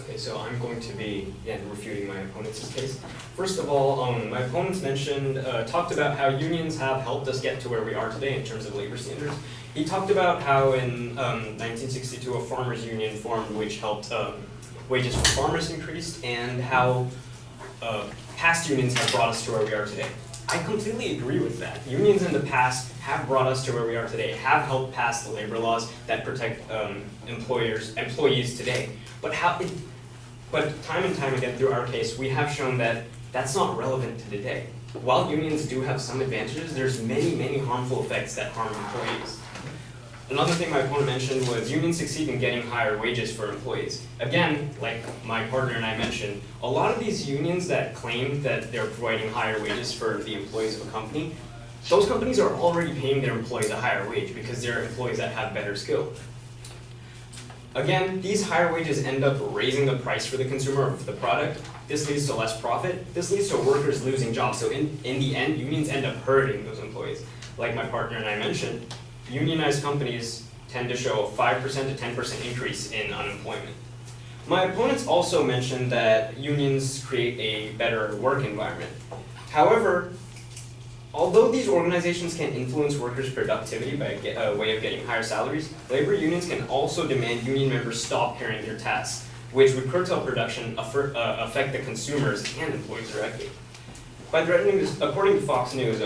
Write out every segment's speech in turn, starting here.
Okay, so I'm going to be refuting my opponent's case. First of all, my opponents talked about how unions have helped us get to where we are today in terms of labor standards. He talked about how in 1962 a farmers union formed which helped wages for farmers increased, and how past unions have brought us to where we are today. I completely agree with that. Unions in the past have brought us to where we are today, have helped pass the labor laws that protect employees today. But time and time again through our case, we have shown that that's not relevant to today. While unions do have some advantages, there's many harmful effects that harm employees. Another thing my opponent mentioned was unions succeed in getting higher wages for employees. Again, like my partner and I mentioned, a lot of these unions that claim that they're providing higher wages for the employees of a company, those companies are already paying their employees a higher wage because they're employees that have better skill. Again, these higher wages end up raising the price for the consumer of the product. This leads to less profit. This leads to workers losing jobs. So in the end, unions end up hurting those employees. Like my partner and I mentioned, unionized companies tend to show a 5% to 10% increase in unemployment. My opponents also mentioned that unions create a better work environment. However, although these organizations can influence workers' productivity by a way of getting higher salaries, labor unions can also demand union members stop carrying their tasks, which would curtail production, affect the consumers and employees directly. By threatening this, according to Fox News,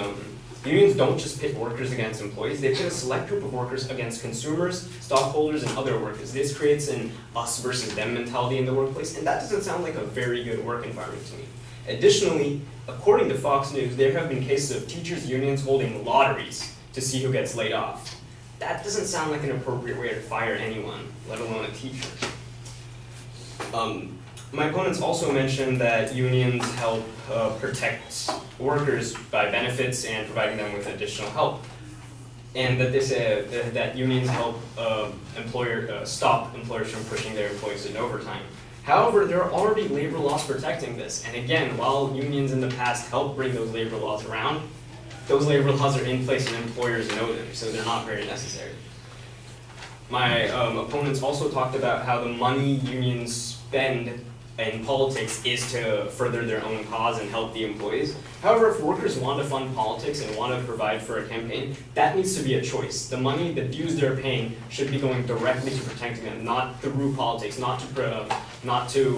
unions don't just pit workers against employees, they pit a select group of workers against consumers, stockholders, and other workers. This creates an us versus them mentality in the workplace, and that doesn't sound like a very good work environment to me. Additionally, according to Fox News, there have been cases of teachers' unions holding lotteries to see who gets laid off. That doesn't sound like an appropriate way to fire anyone, let alone a teacher. My opponents also mentioned that unions help protect workers by benefits and providing them with additional help, and that that unions help stop employers from pushing their employees in overtime. However, there are already labor laws protecting this, and again, while unions in the past helped bring those labor laws around, those labor laws are in place and employers know them, so they're not very necessary. My opponents also talked about how the money unions spend in politics is to further their own cause and help the employees. However, if workers want to fund politics and want to provide for a campaign, that needs to be a choice. The money, the dues they're paying should be going directly to protecting them, not through politics, not to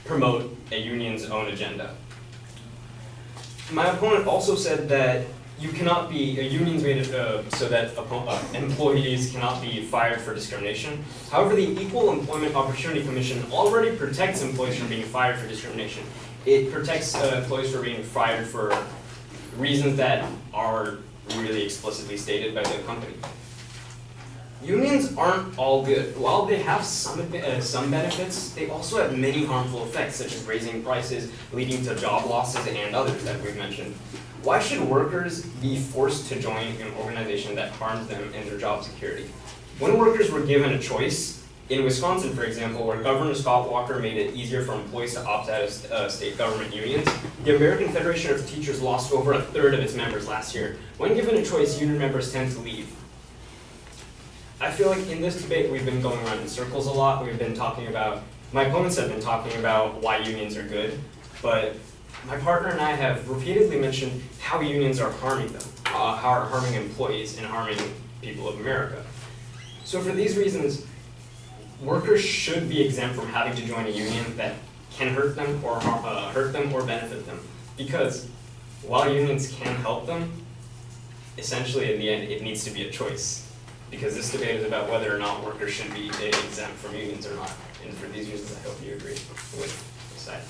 promote a union's own agenda. My opponent also said that unions made it so that employees cannot be fired for discrimination. However, the Equal Employment Opportunity Commission already protects employees from being fired for discrimination. It protects employees from being fired for reasons that are really explicitly stated by the company. Unions aren't all good. While they have some benefits, they also have many harmful effects, such as raising prices, leading to job losses, and others that we've mentioned. Why should workers be forced to join an organization that harms them and their job security? When workers were given a choice, in Wisconsin, for example, where Governor Scott Walker made it easier for employees to opt out of state government unions, the American Federation of Teachers lost over 1/3 of its members last year. When given a choice, union members tend to leave. I feel like in this debate, we've been going around in circles a lot. My opponents have been talking about why unions are good, but my partner and I have repeatedly mentioned how unions are harming them, how harming employees and harming people of America. So for these reasons, workers should be exempt from having to join a union that can hurt them or benefit them. Because while unions can help them, essentially in the end, it needs to be a choice. Because this debate is about whether or not workers should be exempt from unions or not. And for these reasons, I hope you agree with the side.